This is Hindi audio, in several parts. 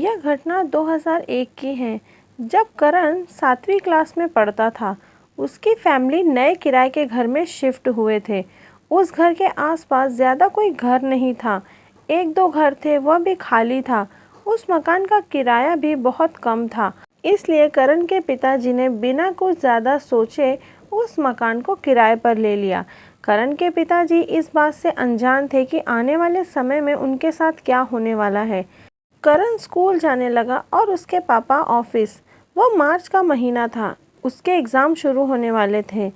यह घटना 2001 की है, जब करण 7वीं क्लास में पढ़ता था। उसकी फैमिली नए किराए के घर में शिफ्ट हुए थे। उस घर के आसपास ज़्यादा कोई घर नहीं था। एक दो घर थे, वह भी खाली था। उस मकान का किराया भी बहुत कम था। इसलिए करण के पिताजी ने बिना कुछ ज़्यादा सोचे उस मकान को किराए पर ले लिया। करण के पिताजी इस बात से अनजान थे कि आने वाले समय में उनके साथ क्या होने वाला है। करण स्कूल जाने लगा और उसके पापा ऑफिस। वो मार्च का महीना था, उसके एग्ज़ाम शुरू होने वाले थे।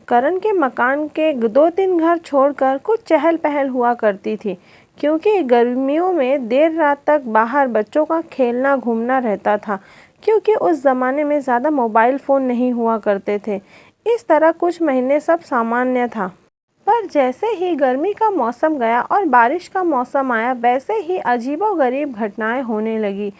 करण के मकान के 2-3 घर छोड़कर कुछ चहल पहल हुआ करती थी, क्योंकि गर्मियों में देर रात तक बाहर बच्चों का खेलना घूमना रहता था, क्योंकि उस ज़माने में ज़्यादा मोबाइल फ़ोन नहीं हुआ करते थे। इस तरह कुछ महीने सब सामान्य था। पर जैसे ही गर्मी का मौसम गया और बारिश का मौसम आया, वैसे ही अजीबोगरीब घटनाएं होने लगी।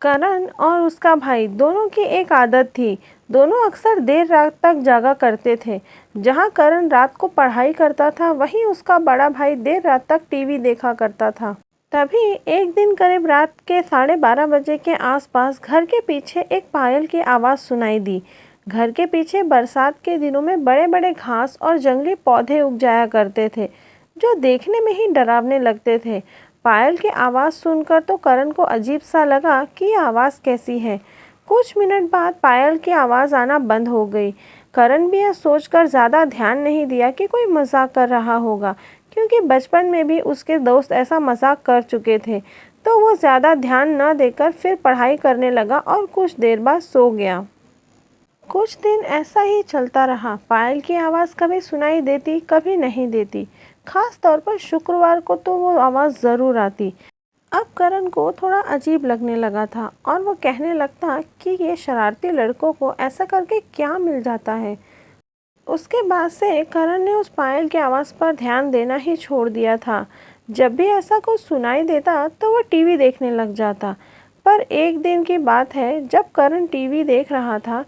करण और उसका भाई दोनों की एक आदत थी। दोनों अक्सर देर रात तक जागा करते थे। जहां करण रात को पढ़ाई करता था, वहीं उसका बड़ा भाई देर रात तक टीवी देखा करता था। तभी एक दिन करीब रात के 12:30 बजे के आसपास घर के पीछे एक पायल की आवाज़ सुनाई दी। घर के पीछे बरसात के दिनों में बड़े बड़े घास और जंगली पौधे उग जाया करते थे, जो देखने में ही डरावने लगते थे। पायल की आवाज़ सुनकर तो करण को अजीब सा लगा कि ये आवाज़ कैसी है। कुछ मिनट बाद पायल की आवाज़ आना बंद हो गई। करण भी यह सोचकर ज़्यादा ध्यान नहीं दिया कि कोई मजाक कर रहा होगा, क्योंकि बचपन में भी उसके दोस्त ऐसा मजाक कर चुके थे। तो वो ज़्यादा ध्यान न देकर फिर पढ़ाई करने लगा और कुछ देर बाद सो गया। कुछ दिन ऐसा ही चलता रहा। पायल की आवाज़ कभी सुनाई देती, कभी नहीं देती। खास तौर पर शुक्रवार को तो वो आवाज़ ज़रूर आती। अब करण को थोड़ा अजीब लगने लगा था और वो कहने लगता कि ये शरारती लड़कों को ऐसा करके क्या मिल जाता है। उसके बाद से करण ने उस पायल की आवाज़ पर ध्यान देना ही छोड़ दिया था। जब भी ऐसा कुछ सुनाई देता तो वो टीवी देखने लग जाता। पर एक दिन की बात है, जब करण टीवी देख रहा था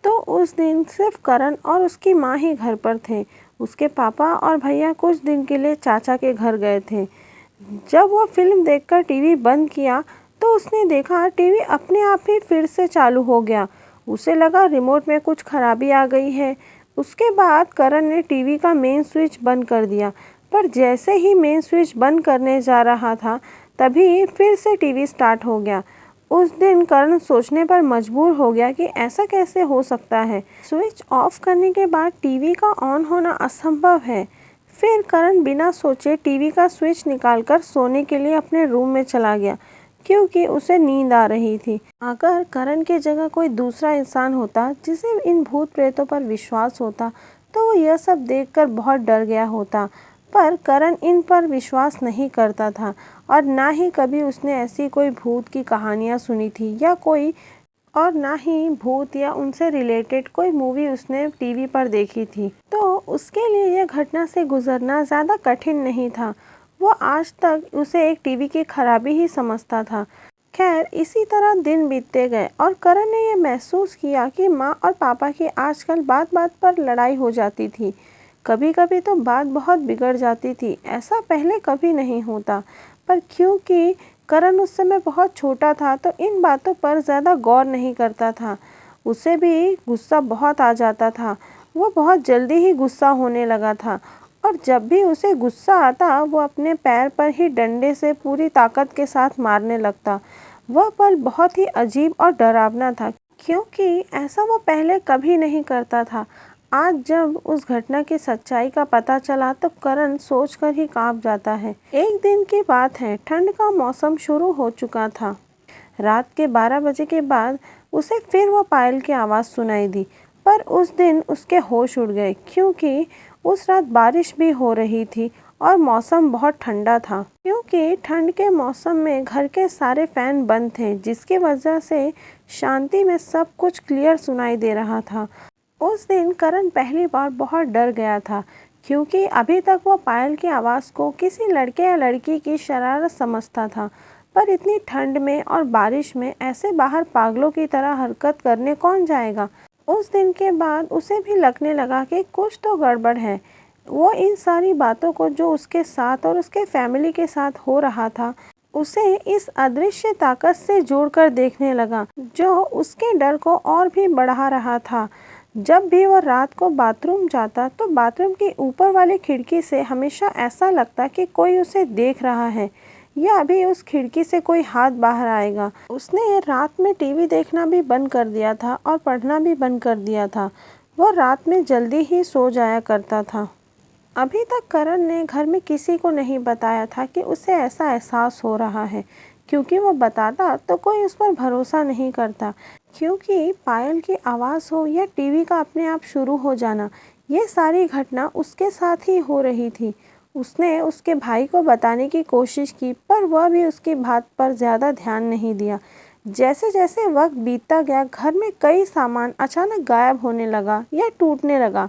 तो उस दिन सिर्फ करण और उसकी माँ ही घर पर थे। उसके पापा और भैया कुछ दिन के लिए चाचा के घर गए थे। जब वो फिल्म देखकर टीवी बंद किया तो उसने देखा टीवी अपने आप ही फिर से चालू हो गया। उसे लगा रिमोट में कुछ खराबी आ गई है। उसके बाद करण ने टीवी का मेन स्विच बंद कर दिया, पर जैसे ही मेन स्विच बंद करने जा रहा था, तभी फिर से टीवी स्टार्ट हो गया। उस दिन करण सोचने पर मजबूर हो गया कि ऐसा कैसे हो सकता है। स्विच ऑफ करने के बाद टीवी का ऑन होना असंभव है। फिर करण बिना सोचे टीवी का स्विच निकालकर सोने के लिए अपने रूम में चला गया, क्योंकि उसे नींद आ रही थी। अगर करण की जगह कोई दूसरा इंसान होता जिसे इन भूत प्रेतों पर विश्वास होता, तो वो यह सब देखकर बहुत डर गया होता। पर करण इन पर विश्वास नहीं करता था और ना ही कभी उसने ऐसी कोई भूत की कहानियाँ सुनी थी या कोई और ना ही भूत या उनसे रिलेटेड कोई मूवी उसने टीवी पर देखी थी। तो उसके लिए यह घटना से गुजरना ज़्यादा कठिन नहीं था। वो आज तक उसे एक टीवी की खराबी ही समझता था। खैर, इसी तरह दिन बीतते गए और करण ने यह महसूस किया कि माँ और पापा की आजकल बात बात पर लड़ाई हो जाती थी। कभी कभी तो बात बहुत बिगड़ जाती थी। ऐसा पहले कभी नहीं होता, पर क्योंकि करण उस समय बहुत छोटा था तो इन बातों पर ज़्यादा गौर नहीं करता था। उसे भी गुस्सा बहुत आ जाता था। वो बहुत जल्दी ही गुस्सा होने लगा था और जब भी उसे गुस्सा आता, वो अपने पैर पर ही डंडे से पूरी ताकत के साथ मारने लगता। वह पल बहुत ही अजीब और डरावना था, क्योंकि ऐसा वो पहले कभी नहीं करता था। आज जब उस घटना की सच्चाई का पता चला तो करण सोचकर ही कांप जाता है। एक दिन की बात है, ठंड का मौसम शुरू हो चुका था। रात के 12 बजे के बाद उसे फिर वो पायल की आवाज़ सुनाई दी, पर उस दिन उसके होश उड़ गए, क्योंकि उस रात बारिश भी हो रही थी और मौसम बहुत ठंडा था। क्योंकि ठंड के मौसम में घर के सारे फैन बंद थे, जिसकी वजह से शांति में सब कुछ क्लियर सुनाई दे रहा था। उस दिन करण पहली बार बहुत डर गया था, क्योंकि अभी तक वो पायल की आवाज़ को किसी लड़के या लड़की की शरारत समझता था। पर इतनी ठंड में और बारिश में ऐसे बाहर पागलों की तरह हरकत करने कौन जाएगा। उस दिन के बाद उसे भी लगने लगा कि कुछ तो गड़बड़ है। वो इन सारी बातों को जो उसके साथ और उसके फैमिली के साथ हो रहा था, उसे इस अदृश्य ताकत से जोड़कर देखने लगा, जो उसके डर को और भी बढ़ा रहा था। जब भी वह रात को बाथरूम जाता तो बाथरूम की ऊपर वाली खिड़की से हमेशा ऐसा लगता कि कोई उसे देख रहा है या अभी उस खिड़की से कोई हाथ बाहर आएगा। उसने रात में टीवी देखना भी बंद कर दिया था और पढ़ना भी बंद कर दिया था। वह रात में जल्दी ही सो जाया करता था। अभी तक करण ने घर में किसी को नहीं बताया था कि उसे ऐसा एहसास हो रहा है, क्योंकि वो बताता तो कोई उस पर भरोसा नहीं करता। क्योंकि पायल की आवाज़ हो या टीवी का अपने आप शुरू हो जाना, ये सारी घटना उसके साथ ही हो रही थी। उसने उसके भाई को बताने की कोशिश की, पर वह भी उसकी बात पर ज़्यादा ध्यान नहीं दिया। जैसे जैसे वक्त बीतता गया, घर में कई सामान अचानक गायब होने लगा या टूटने लगा।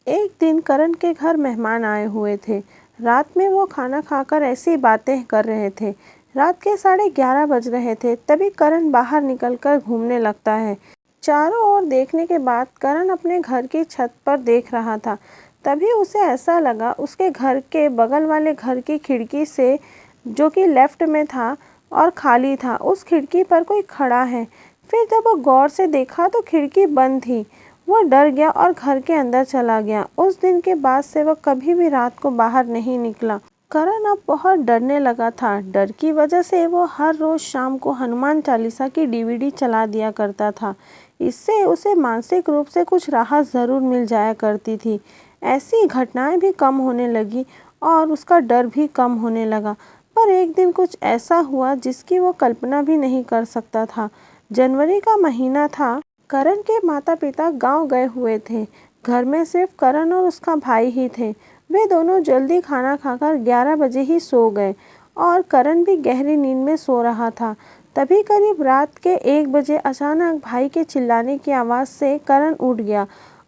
एक दिन करण के घर मेहमान आए हुए थे। रात में वो खाना खाकर ऐसी बातें कर रहे थे। रात के 11:30 बज रहे थे, तभी करण बाहर निकलकर घूमने लगता है। चारों ओर देखने के बाद करण अपने घर की छत पर देख रहा था। तभी उसे ऐसा लगा उसके घर के बगल वाले घर की खिड़की से, जो कि लेफ्ट में था और खाली था, उस खिड़की पर कोई खड़ा है। फिर जब वो गौर से देखा तो खिड़की बंद थी। वह डर गया और घर के अंदर चला गया। उस दिन के बाद से वह कभी भी रात को बाहर नहीं निकला। करण अब बहुत डरने लगा था। डर की वजह से वो हर रोज शाम को हनुमान चालीसा की डीवीडी चला दिया करता था। इससे उसे मानसिक रूप से कुछ राहत ज़रूर मिल जाया करती थी। ऐसी घटनाएं भी कम होने लगी और उसका डर भी कम होने लगा। पर एक दिन कुछ ऐसा हुआ जिसकी वो कल्पना भी नहीं कर सकता था। जनवरी का महीना था। करण के माता पिता गांव गए हुए थे। घर में सिर्फ करण और उसका भाई ही थे। वे दोनों जल्दी खाना खाकर 11 बजे ही सो गए और करण भी गहरी नींद में सो रहा था। तभी करीब रात के 1 बजे अचानक भाई के चिल्लाने की आवाज़ से करण उठ गया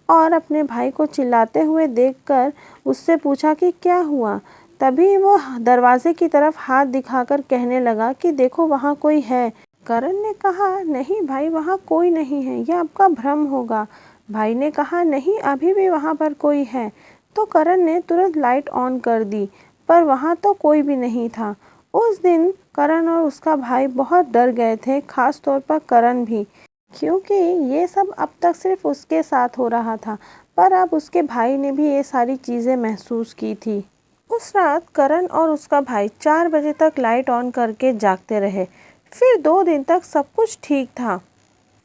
और अपने भाई को चिल्लाते हुए देखकर उससे पूछा कि क्या हुआ। तभी वो दरवाजे की तरफ हाथ दिखाकर कहने लगा कि देखो वहाँ कोई है। करण ने कहा, नहीं भाई, वहाँ कोई नहीं है, यह आपका भ्रम होगा। भाई ने कहा, नहीं, अभी भी वहाँ पर कोई है। तो करण ने तुरंत लाइट ऑन कर दी, पर वहाँ तो कोई भी नहीं था। उस दिन करण और उसका भाई बहुत डर गए थे, खास तौर पर करण भी, क्योंकि ये सब अब तक सिर्फ उसके साथ हो रहा था, पर अब उसके भाई ने भी ये सारी चीज़ें महसूस की थी। उस रात करण और उसका भाई 4 बजे तक लाइट ऑन करके जागते रहे। फिर 2 दिन तक सब कुछ ठीक था।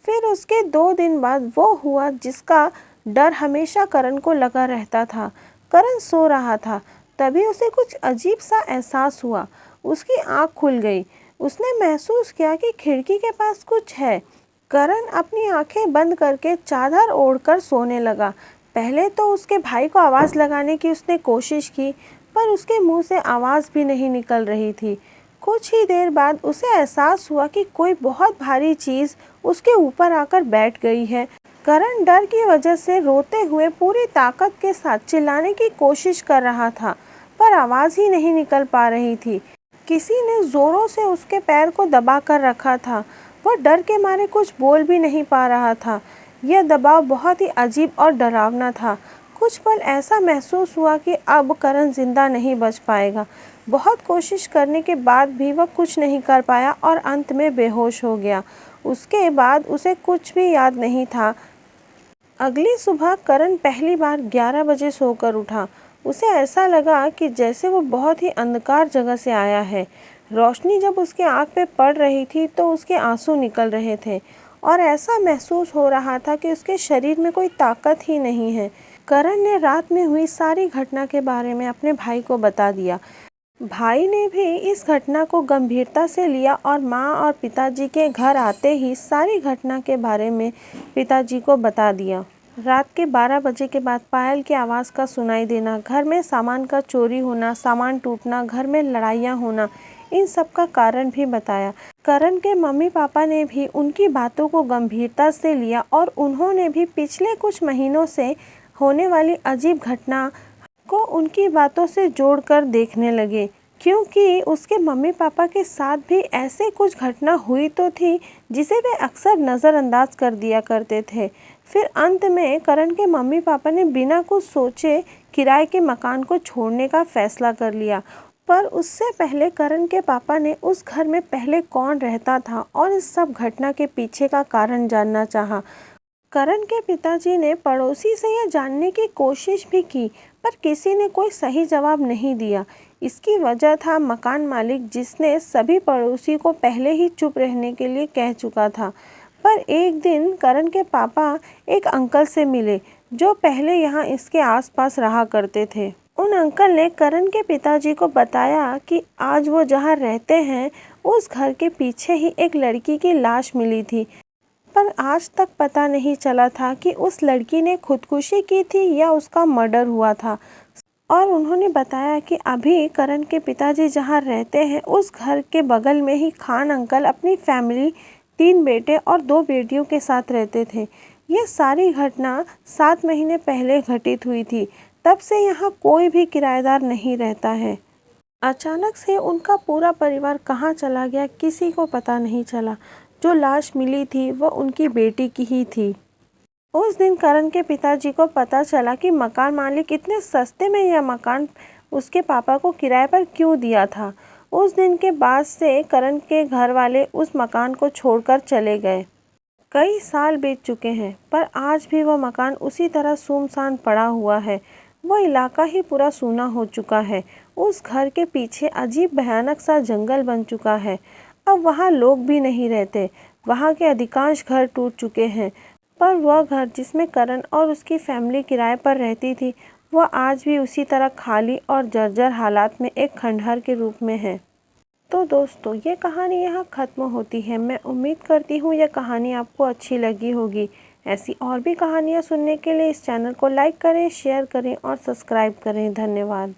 फिर उसके 2 दिन बाद वो हुआ जिसका डर हमेशा करण को लगा रहता था। करण सो रहा था, तभी उसे कुछ अजीब सा एहसास हुआ। उसकी आँख खुल गई। उसने महसूस किया कि खिड़की के पास कुछ है। करण अपनी आंखें बंद करके चादर ओढ़कर सोने लगा। पहले तो उसके भाई को आवाज़ लगाने की उसने कोशिश की, पर उसके मुंह से आवाज़ भी नहीं निकल रही थी। कुछ ही देर बाद उसे एहसास हुआ कि कोई बहुत भारी चीज़ उसके ऊपर आकर बैठ गई है। करण डर की वजह से रोते हुए पूरी ताकत के साथ चिल्लाने की कोशिश कर रहा था, पर आवाज़ ही नहीं निकल पा रही थी। किसी ने ज़ोरों से उसके पैर को दबा कर रखा था। वह डर के मारे कुछ बोल भी नहीं पा रहा था। यह दबाव बहुत ही अजीब और डरावना था। कुछ पल ऐसा महसूस हुआ कि अब करण जिंदा नहीं बच पाएगा। बहुत कोशिश करने के बाद भी वह कुछ नहीं कर पाया और अंत में बेहोश हो गया। उसके बाद उसे कुछ भी याद नहीं था। अगली सुबह करण पहली बार 11 बजे सोकर उठा। उसे ऐसा लगा कि जैसे वो बहुत ही अंधकार जगह से आया है। रोशनी जब उसके आँख पे पड़ रही थी तो उसके आंसू निकल रहे थे और ऐसा महसूस हो रहा था कि उसके शरीर में कोई ताकत ही नहीं है। करण ने रात में हुई सारी घटना के बारे में अपने भाई को बता दिया। भाई ने भी इस घटना को गंभीरता से लिया और माँ और पिताजी के घर आते ही सारी घटना के बारे में पिताजी को बता दिया। रात के 12 बजे के बाद पायल की आवाज़ का सुनाई देना, घर में सामान का चोरी होना, सामान टूटना, घर में लड़ाइयाँ होना, इन सब का कारण भी बताया। करण के मम्मी पापा ने भी उनकी बातों को गंभीरता से लिया और उन्होंने भी पिछले कुछ महीनों से होने वाली अजीब घटना को उनकी बातों से जोड़कर देखने लगे, क्योंकि उसके मम्मी पापा के साथ भी ऐसे कुछ घटना हुई तो थी जिसे वे अक्सर नज़रअंदाज कर दिया करते थे। फिर अंत में करण के मम्मी पापा ने बिना कुछ सोचे किराए के मकान को छोड़ने का फैसला कर लिया, पर उससे पहले करण के पापा ने उस घर में पहले कौन रहता था और इस सब घटना के पीछे का कारण जानना चाहा। करण के पिताजी ने पड़ोसी से यह जानने की कोशिश भी की, पर किसी ने कोई सही जवाब नहीं दिया। इसकी वजह था मकान मालिक, जिसने सभी पड़ोसी को पहले ही चुप रहने के लिए कह चुका था। पर एक दिन करण के पापा एक अंकल से मिले, जो पहले यहाँ इसके आसपास रहा करते थे। उन अंकल ने करण के पिताजी को बताया कि आज वो जहाँ रहते हैं उस घर के पीछे ही एक लड़की की लाश मिली थी, पर आज तक पता नहीं चला था कि उस लड़की ने खुदकुशी की थी या उसका मर्डर हुआ था। और उन्होंने बताया कि अभी करण के पिताजी जहाँ रहते हैं उस घर के बगल में ही खान अंकल अपनी फैमिली 3 बेटे और 2 बेटियों के साथ रहते थे। यह सारी घटना 7 महीने पहले घटित हुई थी। तब से यहाँ कोई भी किराएदार नहीं रहता है। अचानक से उनका पूरा परिवार कहाँ चला गया किसी को पता नहीं चला। जो लाश मिली थी वह उनकी बेटी की ही थी। उस दिन करण के पिताजी को पता चला कि मकान मालिक इतने सस्ते में यह मकान उसके पापा को किराए पर क्यों दिया था। उस दिन के बाद से करण के घर वाले उस मकान को छोड़कर चले गए। कई साल बीत चुके हैं, पर आज भी वह मकान उसी तरह सुनसान पड़ा हुआ है। वह इलाका ही पूरा सूना हो चुका है। उस घर के पीछे अजीब भयानक सा जंगल बन चुका है। अब वहाँ लोग भी नहीं रहते। वहाँ के अधिकांश घर टूट चुके हैं, पर वह घर जिसमें करण और उसकी फैमिली किराए पर रहती थी, वह आज भी उसी तरह खाली और जर्जर हालात में एक खंडहर के रूप में है। तो दोस्तों, ये कहानी यहाँ ख़त्म होती है। मैं उम्मीद करती हूँ यह कहानी आपको अच्छी लगी होगी। ऐसी और भी कहानियाँ सुनने के लिए इस चैनल को लाइक करें, शेयर करें और सब्सक्राइब करें। धन्यवाद।